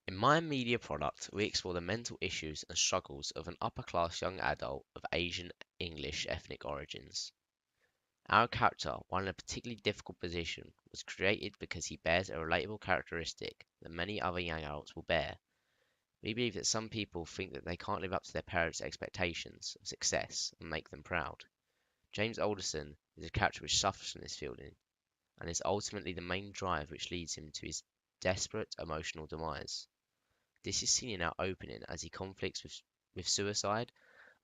In my media product, we explore the mental issues and struggles of an upper-class young adult of Asian English ethnic origins. Our character, while in a particularly difficult position, was created because he bears a relatable characteristic that many other young adults will bear. We believe that some people think that they can't live up to their parents' expectations of success and make them proud. James Alderson is a character which suffers from this feeling, and is ultimately the main drive which leads him to his desperate emotional demise. This is seen in our opening as he conflicts with suicide,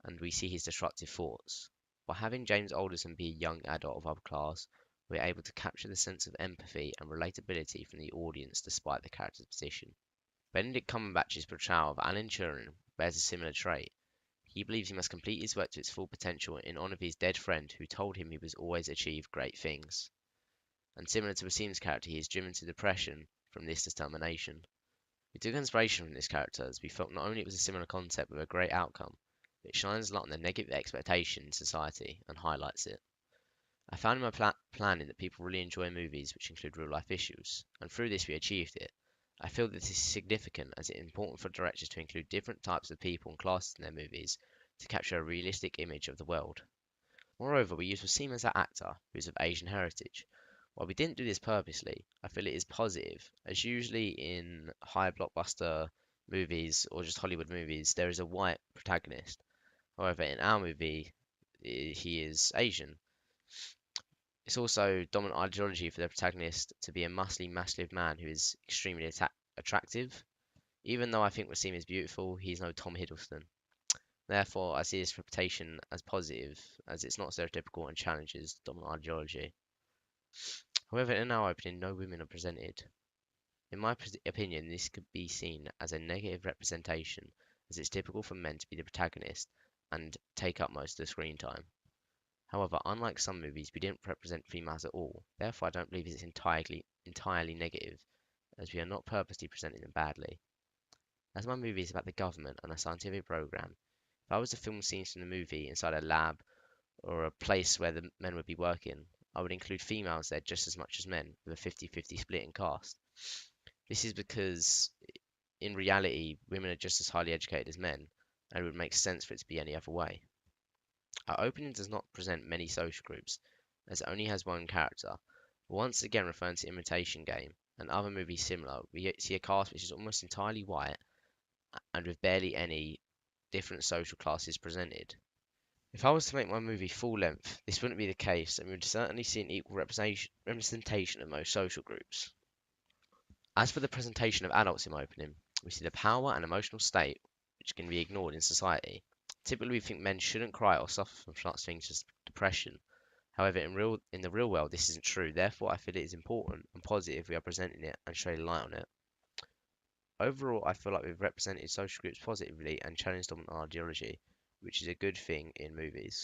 and we see his destructive thoughts. By having James Alderson be a young adult of upper class, we are able to capture the sense of empathy and relatability from the audience despite the character's position. Benedict Cumberbatch's portrayal of Alan Turing bears a similar trait. He believes he must complete his work to its full potential in honor of his dead friend who told him he would always achieve great things. And similar to Wasim's character, he is driven to depression from this determination. We took inspiration from this character as we felt not only it was a similar concept with a great outcome, but it shines light on the negative expectation in society and highlights it. I found in my planning that people really enjoy movies which include real life issues, and through this we achieved it. I feel that this is significant as it is important for directors to include different types of people and classes in their movies to capture a realistic image of the world. Moreover, we used Wasim as our actor, who is of Asian heritage. While we didn't do this purposely, I feel it is positive, as usually in high blockbuster movies or just Hollywood movies, there is a white protagonist. However, in our movie, he is Asian. It's also dominant ideology for the protagonist to be a muscly, massive man who is extremely attractive. Even though I think Wasim is beautiful, he's no Tom Hiddleston. Therefore, I see this reputation as positive, as it's not stereotypical and challenges dominant ideology. However, in our opening, no women are presented. In my opinion, this could be seen as a negative representation, as it's typical for men to be the protagonist and take up most of the screen time. However, unlike some movies, we didn't represent females at all, therefore I don't believe it's entirely negative, as we are not purposely presenting them badly. As my movie is about the government and a scientific program, if I was to film scenes from the movie inside a lab or a place where the men would be working, I would include females there just as much as men, with a 50-50 split in cast. This is because, in reality, women are just as highly educated as men, and it would make sense for it to be any other way. Our opening does not present many social groups, as it only has one character. Once again referring to Imitation Game and other movies similar, we see a cast which is almost entirely white and with barely any different social classes presented. If I was to make my movie full length, this wouldn't be the case, and we would certainly see an equal representation of most social groups. As for the presentation of adults in my opening, we see the power and emotional state which can be ignored in society. Typically, we think men shouldn't cry or suffer from such things as depression. However, in the real world, this isn't true. Therefore, I feel it is important and positive we are presenting it and shedding light on it. Overall, I feel like we've represented social groups positively and challenged dominant ideology, which is a good thing in movies.